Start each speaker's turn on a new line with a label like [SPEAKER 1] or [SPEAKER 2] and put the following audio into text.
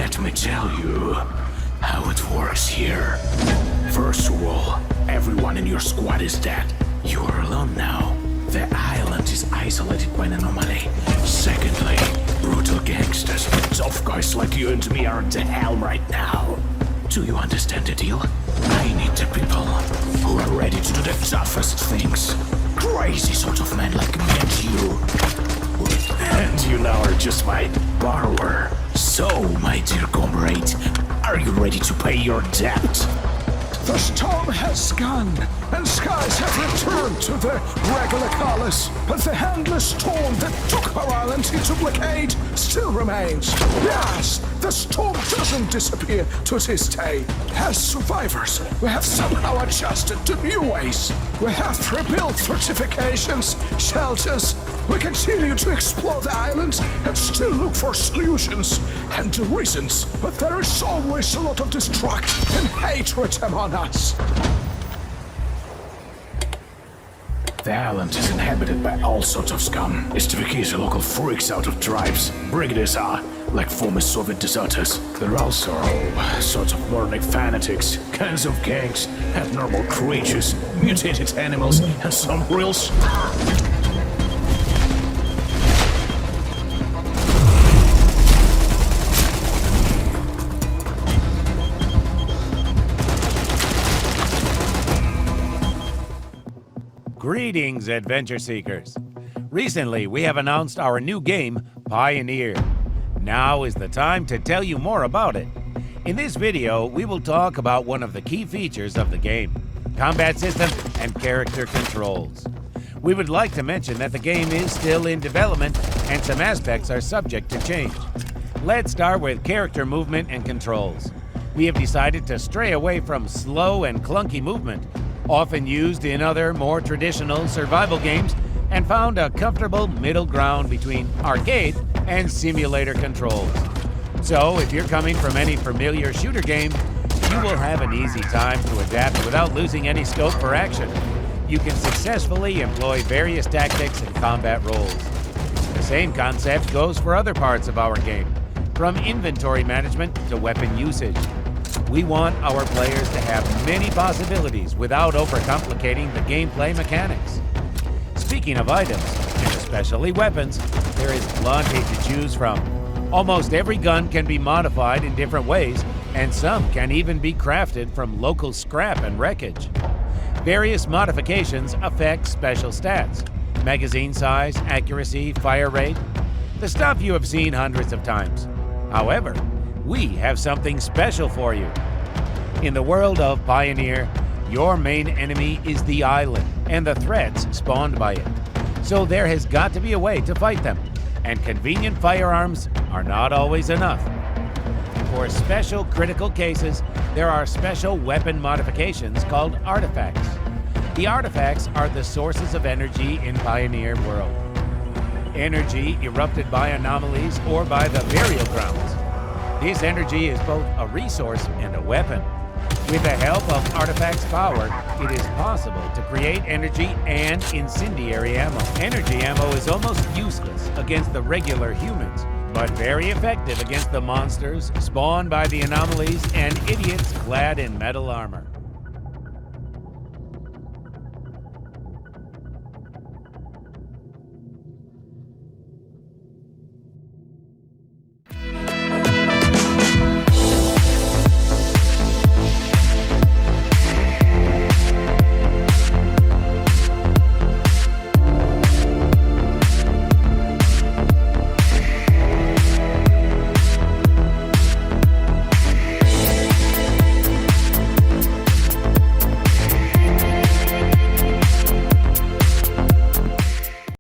[SPEAKER 1] Let me tell you how it works here. First of all, everyone in your squad is dead. You are alone now. The island is isolated by an anomaly. Secondly, brutal gangsters, tough guys like you and me are at the helm right now. Do you understand the deal? I need the people who are ready to do the toughest things. Crazy sort of men like me and you. And you now are just my borrower. So, my dear comrade, are you ready to pay your debt?
[SPEAKER 2] The storm has gone, and skies have returned to their regular colors. But the endless storm that took our island into blockade still remains. Yes, the storm doesn't disappear to this day. As survivors, we have somehow adjusted to new ways. We have rebuilt fortifications, shelters. We continue to explore the island and still look for solutions and reasons. But there is always a lot of destruction and hatred among us.
[SPEAKER 1] The island is inhabited by all sorts of scum. Mystification local freaks out of tribes. Brigaders are like former Soviet deserters. There are also all sorts of moronic fanatics, kinds of gangs, abnormal creatures, mutated animals, and some real
[SPEAKER 3] Greetings, adventure seekers. Recently, we have announced our new game, Pioneer. Now is the time to tell you more about it. In this video, we will talk about one of the key features of the game, combat system and character controls. We would like to mention that the game is still in development and some aspects are subject to change. Let's start with character movement and controls. We have decided to stray away from slow and clunky movement, often used in other more traditional survival games, and found a comfortable middle ground between arcade and simulator controls. So if you're coming from any familiar shooter game, you will have an easy time to adapt without losing any scope for action. You can successfully employ various tactics and combat roles. The same concept goes for other parts of our game, from inventory management to weapon usage. We want our players to have many possibilities without overcomplicating the gameplay mechanics. Speaking of items, and especially weapons, there is plenty to choose from. Almost every gun can be modified in different ways, and some can even be crafted from local scrap and wreckage. Various modifications affect special stats: magazine size, accuracy, fire rate, the stuff you have seen hundreds of times. However, we have something special for you. In the world of Pioneer, your main enemy is the island and the threats spawned by it. So there has got to be a way to fight them, and convenient firearms are not always enough. For special critical cases, there are special weapon modifications called artifacts. The artifacts are the sources of energy in Pioneer world. Energy erupted by anomalies or by the burial grounds. This energy is both a resource and a weapon. With the help of artifacts' power, it is possible to create energy and incendiary ammo. Energy ammo is almost useless against the regular humans, but very effective against the monsters spawned by the anomalies and idiots clad in metal armor.